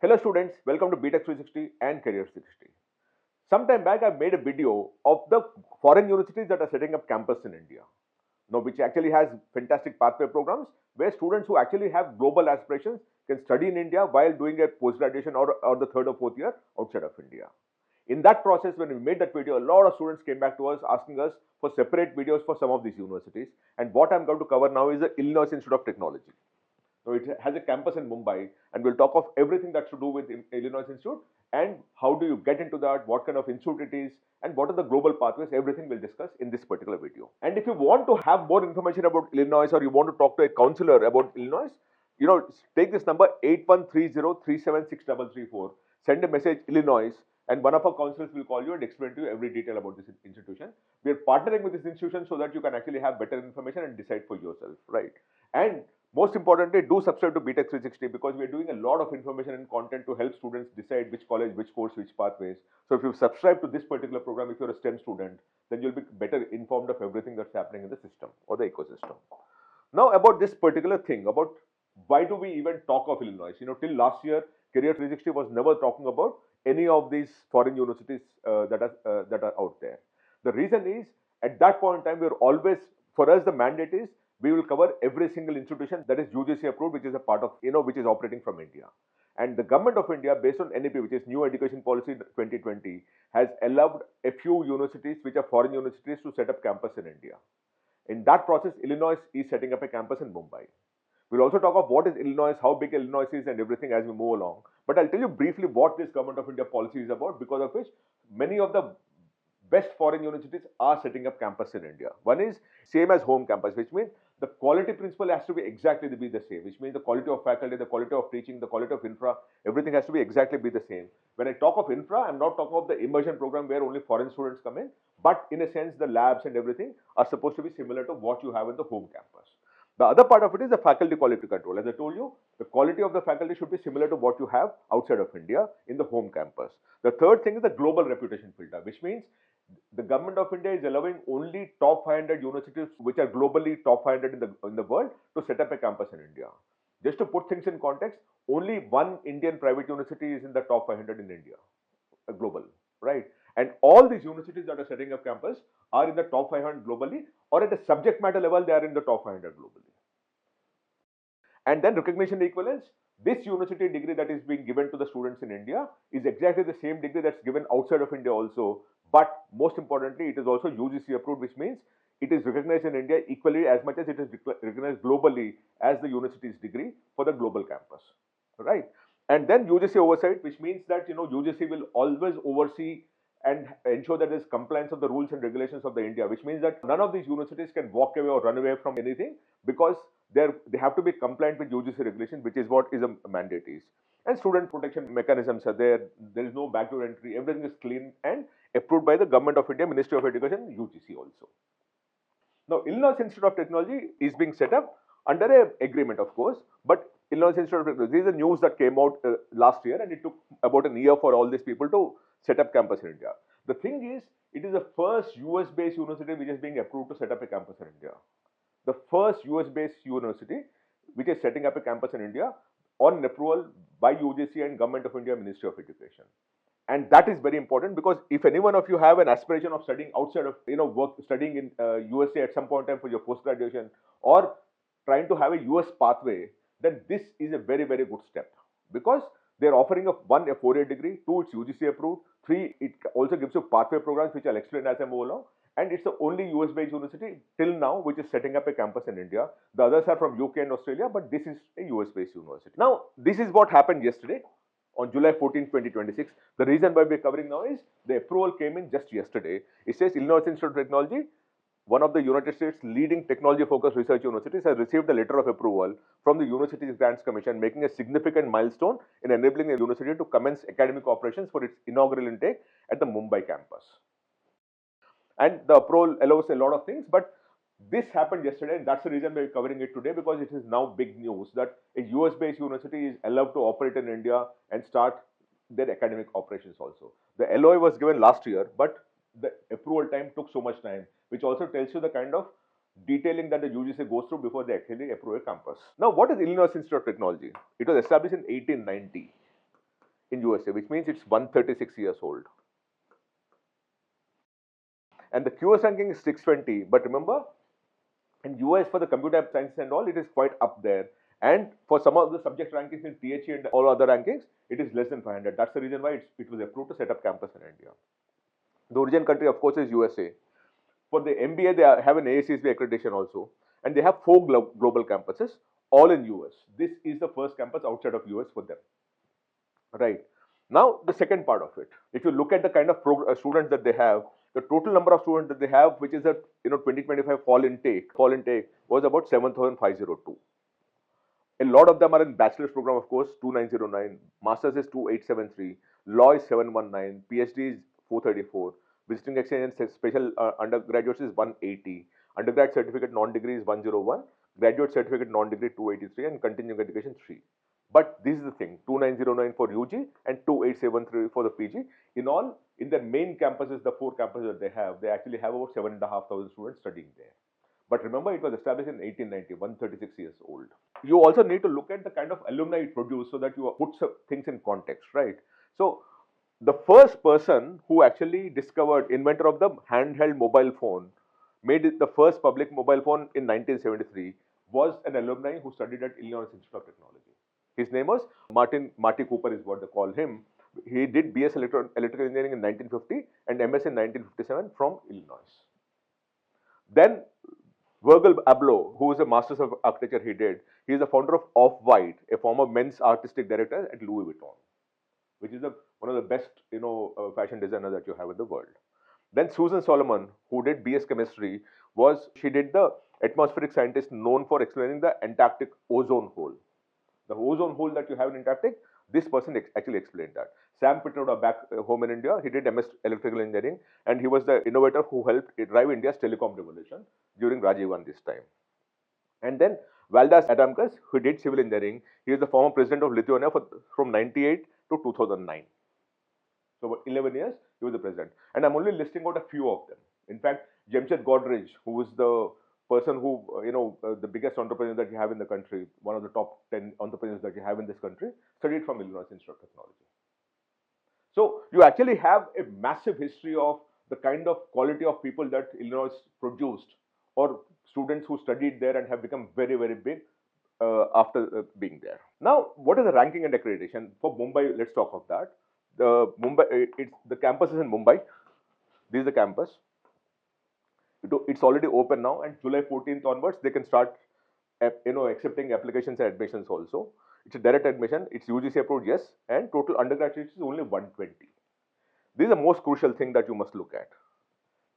Hello students, welcome to Btech360 and Career 360. Sometime back I made a video of the foreign universities that are setting up campus in India. Now which actually has fantastic pathway programs where students who actually have global aspirations can study in India while doing a post-graduation or the third or fourth year outside of India. In that process, when we made that video, a lot of students came back to us asking us for separate videos for some of these universities. And what I'm going to cover now is the Illinois Institute of Technology. So it has a campus in Mumbai, and we'll talk of everything that's to do with Illinois Institute and how do you get into that, what kind of institute it is, and what are the global pathways. Everything we'll discuss in this particular video. And if you want to have more information about Illinois or you want to talk to a counselor about Illinois, take this number 8130376334. Send a message Illinois, and one of our counselors will call you and explain to you every detail about this institution. We are partnering with this institution so that you can actually have better information and decide for yourself, right? And most importantly, do subscribe to Btech360 because we are doing a lot of information and content to help students decide which college, which course, which pathways. So if you subscribe to this particular program, if you're a STEM student, then you'll be better informed of everything that's happening in the system or the ecosystem. Now about this particular thing, about why do we even talk of Illinois? Till last year, Career 360 was never talking about any of these foreign universities that are out there. The reason is, at that point in time, we were always, for us, the mandate is we will cover every single institution that is UGC approved, which is a part of, which is operating from India. And the government of India, based on NEP, which is New Education Policy 2020, has allowed a few universities, which are foreign universities, to set up campus in India. In that process, Illinois is setting up a campus in Mumbai. We'll also talk of what is Illinois, how big Illinois is, and everything as we move along. But I'll tell you briefly what this government of India policy is about, because of which many of the best foreign universities are setting up campus in India. One is same as home campus, which means the quality principle has to be exactly the same, which means the quality of faculty, the quality of teaching, the quality of infra, everything has to be exactly the same. When I talk of infra, I'm not talking of the immersion program where only foreign students come in, but in a sense, the labs and everything are supposed to be similar to what you have in the home campus. The other part of it is the faculty quality control. As I told you, the quality of the faculty should be similar to what you have outside of India in the home campus. The third thing is the global reputation filter, which means the government of India is allowing only top 500 universities, which are globally top 500 in the world, to set up a campus in India. Just to put things in context, only one Indian private university is in the top 500 in India, global, right? And all these universities that are setting up campus are in the top 500 globally, or at a subject matter level, they are in the top 500 globally. And then recognition equivalence, this university degree that is being given to the students in India is exactly the same degree that's given outside of India also. But most importantly, it is also UGC approved, which means it is recognized in India equally as much as it is recognized globally as the university's degree for the global campus, right? And then UGC oversight, which means that UGC will always oversee and ensure that there is compliance of the rules and regulations of the India, which means that none of these universities can walk away or run away from anything, because they have to be compliant with UGC regulations, which is what is a mandate is. And student protection mechanisms are there. There is no backdoor entry. Everything is clean and approved by the Government of India, Ministry of Education, UGC also. Now, Illinois Institute of Technology is being set up under an agreement, of course, but Illinois Institute of Technology, this is the news that came out last year, and it took about a year for all these people to set up campus in India. The thing is, it is the first US-based university which is being approved to set up a campus in India. The first US-based university which is setting up a campus in India on approval by UGC and Government of India, Ministry of Education. And that is very important, because if any one of you have an aspiration of studying outside of, studying in USA at some point in time for your post-graduation, or trying to have a US pathway, then this is a very, very good step, because they're offering a 4-year degree, 2, it's UGC approved, 3, it also gives you pathway programs, which I'll explain as I move along. And it's the only US-based university till now which is setting up a campus in India. The others are from UK and Australia, but this is a US-based university. Now, this is what happened yesterday on July 14, 2026. The reason why we're covering now is the approval came in just yesterday. It says Illinois Institute of Technology, one of the United States' leading technology-focused research universities, has received a letter of approval from the Universities Grants Commission, making a significant milestone in enabling the university to commence academic operations for its inaugural intake at the Mumbai campus. And the approval allows a lot of things, but this happened yesterday, and that's the reason we're covering it today, because it is now big news that a US-based university is allowed to operate in India and start their academic operations also. The LOI was given last year, but the approval time took so much time, which also tells you the kind of detailing that the UGC goes through before they actually approve a campus. Now, what is Illinois Institute of Technology? It was established in 1890. in USA, which means it's 136 years old. And the QS ranking is 620. But remember, in US for the computer science and all, it is quite up there. And for some of the subject rankings in THE and all other rankings, it is less than 500. That's the reason why it was approved to set up campus in India. The origin country, of course, is USA. For the MBA, they have an AACSB accreditation also. And they have 4 global campuses, all in US. This is the first campus outside of US for them. Right. Now, the second part of it. If you look at the kind of students that they have, the total number of students that they have, which is a 2025 fall intake was about 7,502. A lot of them are in bachelor's program, of course, 2909, master's is 2873, law is 719, PhD is 434, visiting exchange and special undergraduates is 180, undergrad certificate non-degree is 101, graduate certificate non-degree 283, and continuing education 3. But this is the thing, 2909 for UG and 2873 for the PG. In all, in their main campuses, the 4 campuses that they actually have about 7,500 students studying there. But remember, it was established in 1890, 136 years old. You also need to look at the kind of alumni it produced so that you put some things in context, right? So, the first person who actually discovered, inventor of the handheld mobile phone, made it the first public mobile phone in 1973, was an alumni who studied at Illinois Institute of Technology. His name was Marty Cooper is what they call him. He did BS Electrical Engineering in 1950 and MS in 1957 from Illinois. Then Virgil Abloh, who is a Masters of Architecture, he is the founder of Off-White, a former men's artistic director at Louis Vuitton, which is one of the best fashion designers that you have in the world. Then Susan Solomon, who did BS Chemistry, she did the atmospheric scientist known for explaining the Antarctic ozone hole. The ozone hole that you have in Antarctic, this person actually explained that. Sam Pitroda, back home in India, he did MS Electrical Engineering, and he was the innovator who helped drive India's telecom revolution during Rajiv Gandhi's time. And then Valdas Adamkus, who did civil engineering, he is the former president of Lithuania from 98 to 2009. So about 11 years, he was the president. And I'm only listing out a few of them. In fact, Jemshed Godrej, who is the person who, the biggest entrepreneur that you have in the country, one of the top 10 entrepreneurs that you have in this country, studied from Illinois Institute of Technology. So you actually have a massive history of the kind of quality of people that Illinois produced, or students who studied there and have become very, very big after being there. Now, what is the ranking and accreditation? For Mumbai, let's talk of that. The campus is in Mumbai. This is the campus. It's already open now, and July 14th onwards, they can start, accepting applications and admissions also. It's a direct admission. It's UGC-approved, yes, and total undergraduate is only 120. This is the most crucial thing that you must look at.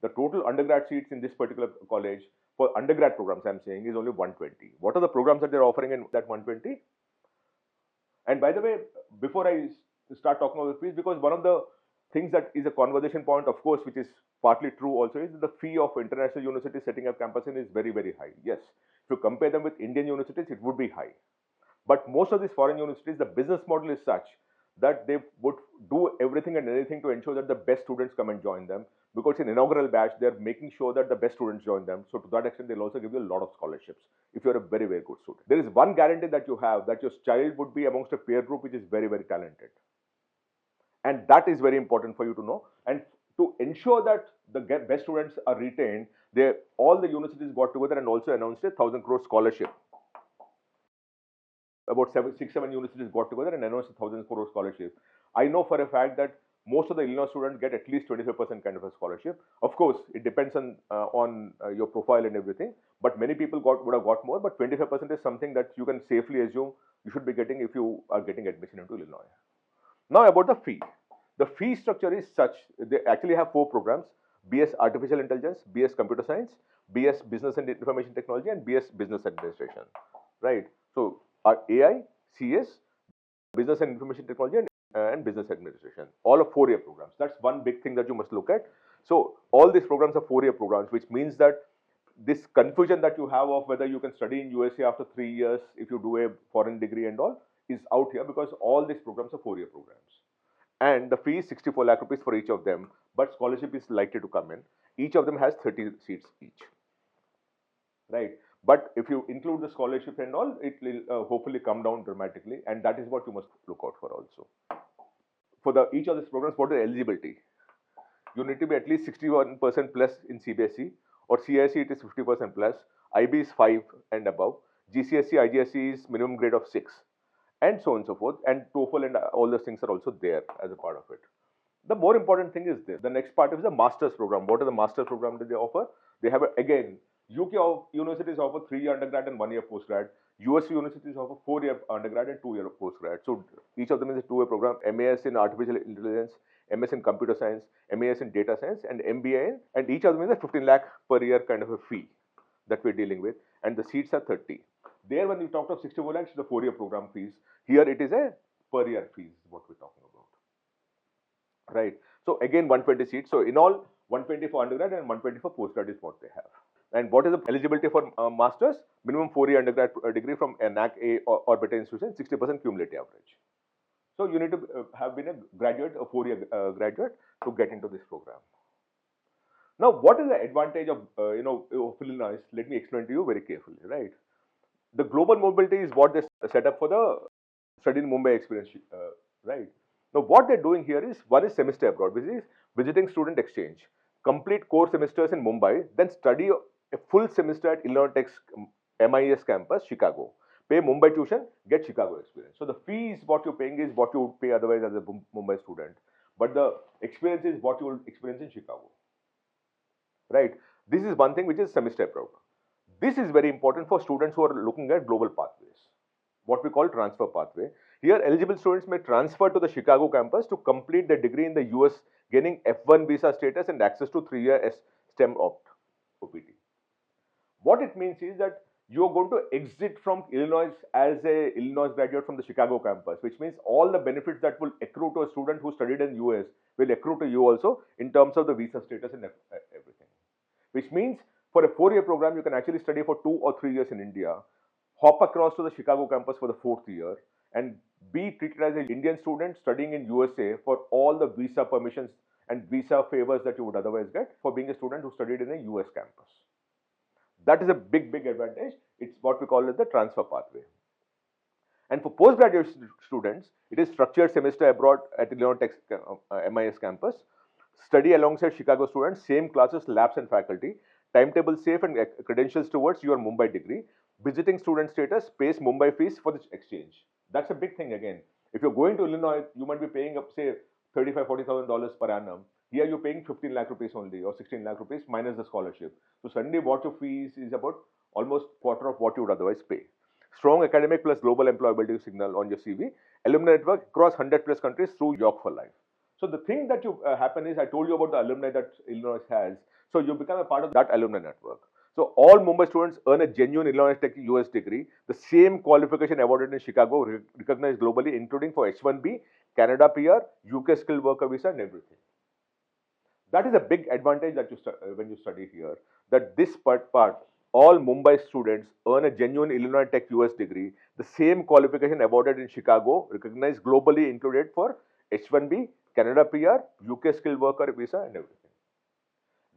The total undergrad seats in this particular college for undergrad programs, I'm saying, is only 120. What are the programs that they're offering in that 120? And by the way, before I start talking about the fees, because one of the things that is a conversation point, of course, which is partly true also, is that the fee of international universities setting up campus is very, very high. Yes, if you compare them with Indian universities, it would be high. But most of these foreign universities, the business model is such that they would do everything and anything to ensure that the best students come and join them, because in inaugural batch, they're making sure that the best students join them. So to that extent, they'll also give you a lot of scholarships if you're a very, very good student. There is one guarantee that you have, that your child would be amongst a peer group which is very, very talented. And that is very important for you to know. And to ensure that the best students are retained, all the universities got together and also announced a 1,000 crore scholarship. About 6-7 universities got together and announced a 1,000 crore scholarship. I know for a fact that most of the Illinois students get at least 25% kind of a scholarship. Of course, it depends on your profile and everything, but many people would have got more, but 25% is something that you can safely assume you should be getting if you are getting admission into Illinois. Now about the fee. The fee structure is such, they actually have 4 programs: BS Artificial Intelligence, BS Computer Science, BS Business and Information Technology, and BS Business Administration, right? So AI, CS, Business and Information Technology, and Business Administration, all are 4-year programs. That's one big thing that you must look at. So all these programs are 4-year programs, which means that this confusion that you have of whether you can study in USA after 3 years if you do a foreign degree and all is out here, because all these programs are 4-year programs. And the fee is 64 lakh rupees for each of them, but scholarship is likely to come in. Each of them has 30 seats each, right? But if you include the scholarship and all, it will hopefully come down dramatically, and that is what you must look out for also. for each of these programs, what is the eligibility? You need to be at least 61% plus in CBSE, or CISE it is 50% plus, IB is 5 and above, GCSE, IGSE is minimum grade of 6, and so on and so forth, and TOEFL and all those things are also there as a part of it. The more important thing is this. The next part is the master's program. What are the master's program that they offer? They have, again, UK universities offer 3-year undergrad and 1-year postgrad. US universities offer 4-year undergrad and 2-year postgrad. So each of them is a 2-year program. MAS in artificial intelligence, MS in computer science, MAS in data science, and MBA in, and each of them is a 15 lakh per year kind of a fee that we're dealing with, and the seats are 30. There, when we talked of 64 lakhs, the 4-year program fees. Here it is a per year fees, what we're talking about. Right. So again, 120 seats. So in all, 120 for undergrad and 120 for postgrad is what they have. And what is the eligibility for masters? Minimum 4-year undergrad degree from a NAC A or better institution, 60% cumulative average. So you need to have been a graduate, a 4-year graduate to get into this program. Now, what is the advantage of Illinois? Let me explain to you very carefully. Right. The global mobility is what they set up for the study in Mumbai experience. Right. Now, what they're doing here is, one is semester abroad, which is visiting student exchange. Complete core semesters in Mumbai, then study a full semester at Illinois Tech's MIS campus, Chicago. Pay Mumbai tuition, get Chicago experience. So the fees, what you're paying is what you would pay otherwise as a Mumbai student. But the experience is what you will experience in Chicago. Right? This is one thing which is semester abroad. This is very important for students who are looking at global pathways, what we call transfer pathway. Here, eligible students may transfer to the Chicago campus to complete their degree in the US, gaining F1 visa status and access to 3-year STEM OPT. What it means is that you are going to exit from Illinois as a Illinois graduate from the Chicago campus, which means all the benefits that will accrue to a student who studied in US will accrue to you also in terms of the visa status and everything. Which means for a 4-year program, you can actually study for 2 or 3 years in India, hop across to the Chicago campus for the 4th year, and be treated as an Indian student studying in USA for all the visa permissions and visa favors that you would otherwise get for being a student who studied in a US campus. That is a big, big advantage. It's what we call as the transfer pathway. And for postgraduate students, it is structured semester abroad at Illinois Tech's MIS campus. Study alongside Chicago students, same classes, labs and faculty. Timetable safe and credentials towards your Mumbai degree. Visiting student status, pays Mumbai fees for the exchange. That's a big thing again. If you're going to Illinois, you might be paying up, say, $35,000-$40,000 per annum. Here you're paying 15 lakh rupees only, or 16 lakh rupees minus the scholarship. So suddenly what your fees is about almost quarter of what you would otherwise pay. Strong academic plus global employability signal on your CV. Alumni network across 100 plus countries through York for Life. So the thing that you happen is, I told you about the alumni that Illinois has. So you become a part of that alumni network. So all Mumbai students earn a genuine Illinois Tech US degree, the same qualification awarded in Chicago, recognized globally, including for H1B, Canada PR, UK skilled worker visa, and everything. That is a big advantage that when you study here, that this part, all Mumbai students earn a genuine Illinois Tech US degree, the same qualification awarded in Chicago, recognized globally, included for H1B, Canada PR, UK skilled worker visa, and everything.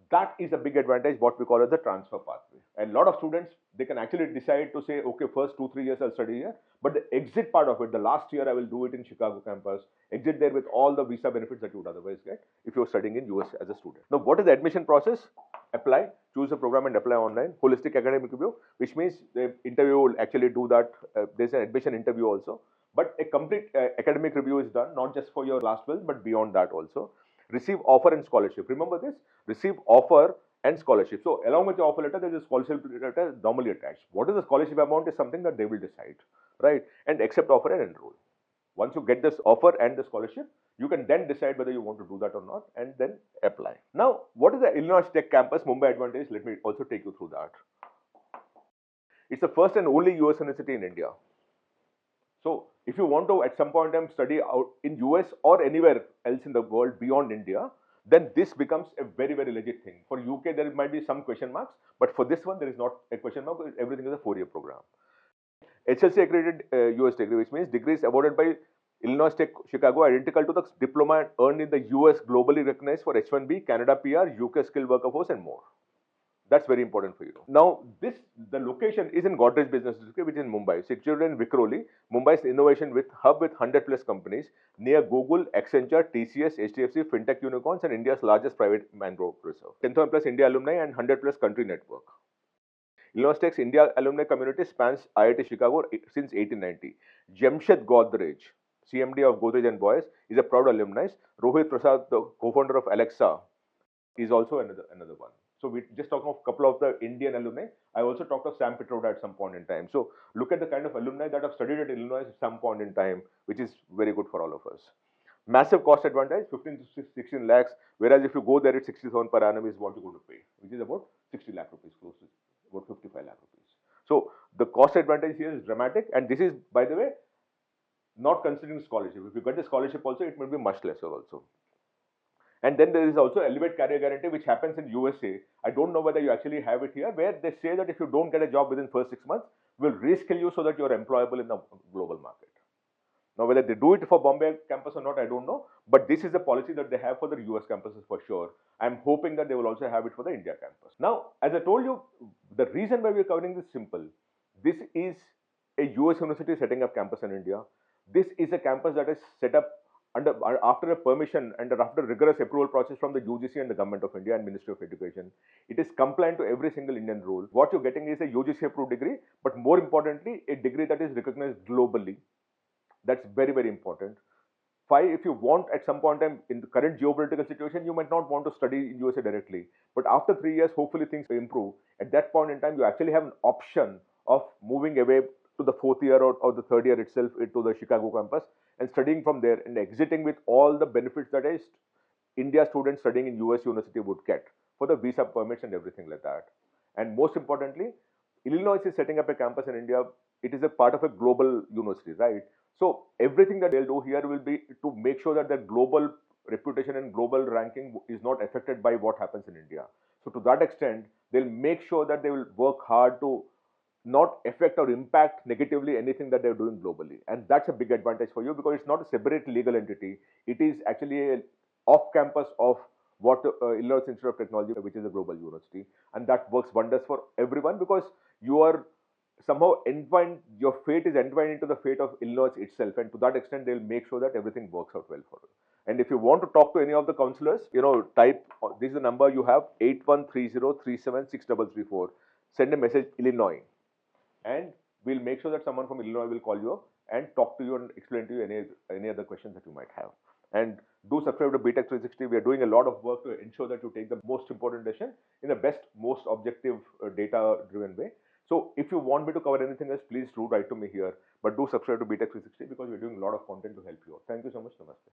That is a big advantage, what we call as the transfer pathway. And a lot of students, they can actually decide to say, okay, first 2-3 years I'll study here, but the exit part of it, the last year I will do it in Chicago campus, exit there with all the visa benefits that you would otherwise get if you're studying in US as a student. Now, what is the admission process? Apply, choose a program and apply online. Holistic academic review, which means the interview will actually do that. There's an admission interview also, but a complete academic review is done, not just for your last 12, but beyond that also. Receive offer and scholarship. Remember this, receive offer and scholarship. So along with the offer letter, there is a scholarship letter normally attached. What is the scholarship amount is something that they will decide, right? And accept offer and enroll. Once you get this offer and the scholarship, you can then decide whether you want to do that or not and then apply. Now, what is the Illinois Tech campus Mumbai advantage? Let me also take you through that. It's the first and only US university in India. So if you want to at some point in time study out in US or anywhere else in the world beyond India, then this becomes a very, very legit thing. For UK, there might be some question marks, but for this one, there is not a question mark. Everything is a 4-year program. HLC accredited US degree, which means degrees awarded by Illinois Tech Chicago identical to the diploma earned in the US globally recognized for H1B, Canada PR, UK skilled worker force, and more. That's very important for you. Now, the location is in Godrej Business District, which is in Mumbai, situated in Vikhroli. Mumbai's innovation with hub with 100 plus companies near Google, Accenture, TCS, HDFC, fintech unicorns, and India's largest private mangrove reserve. 10,000 plus India alumni and 100 plus country network. Illinois Tech's India alumni community spans IIT Chicago since 1890. Jamshed Godrej, CMD of Godrej and Boyce, is a proud alumni. Rohit Prasad, the co-founder of Alexa, is also another one. So we just talking of a couple of the Indian alumni. I also talked of Sam Petroda at some point in time. So look at the kind of alumni that have studied at Illinois at some point in time, which is very good for all of us. Massive cost advantage, 15 to 16 lakhs, whereas if you go there at 60,000 per annum is what you're going to pay, which is about 60 lakh rupees, close to about 55 lakh rupees. So the cost advantage here is dramatic, and this is, by the way, not considering scholarship. If you get the scholarship also, it may be much lesser also. And then there is also Elevate Career Guarantee, which happens in USA. I don't know whether you actually have it here, where they say that if you don't get a job within first 6 months, we'll reskill you so that you're employable in the global market. Now, whether they do it for Bombay campus or not, I don't know. But this is a policy that they have for the US campuses for sure. I'm hoping that they will also have it for the India campus. Now, as I told you, the reason why we're covering this is simple. This is a US university setting up campus in India. This is a campus that is set up after a permission and after a rigorous approval process from the UGC and the Government of India and Ministry of Education. It is compliant to every single Indian rule. What you're getting is a UGC-approved degree, but more importantly, a degree that is recognized globally. That's very, very important. 5, if you want at some point in time, in the current geopolitical situation, you might not want to study in USA directly. But after 3 years, hopefully things will improve. At that point in time, you actually have an option of moving away to the 4th year or the 3rd year itself to the Chicago campus and studying from there and exiting with all the benefits that a India student studying in US university would get for the visa permits and everything like that. And most importantly, Illinois is setting up a campus in India. It is a part of a global university, right? So everything that they'll do here will be to make sure that their global reputation and global ranking is not affected by what happens in India. So to that extent, they'll make sure that they will work hard to not affect or impact negatively anything that they're doing globally. And that's a big advantage for you because it's not a separate legal entity. It is actually a off campus of what Illinois Institute of Technology, which is a global university. And that works wonders for everyone because you are somehow entwined, your fate is entwined into the fate of Illinois itself. And to that extent, they'll make sure that everything works out well for you. And if you want to talk to any of the counselors, type, this is the number you have, 8130376334. Send a message, Illinois. And we'll make sure that someone from Illinois will call you up and talk to you and explain to you any other questions that you might have. And do subscribe to Btech360. We are doing a lot of work to ensure that you take the most important decision in the best, most objective, data-driven way. So if you want me to cover anything else, please do write to me here. But do subscribe to Btech360 because we're doing a lot of content to help you out. Thank you so much. Namaste.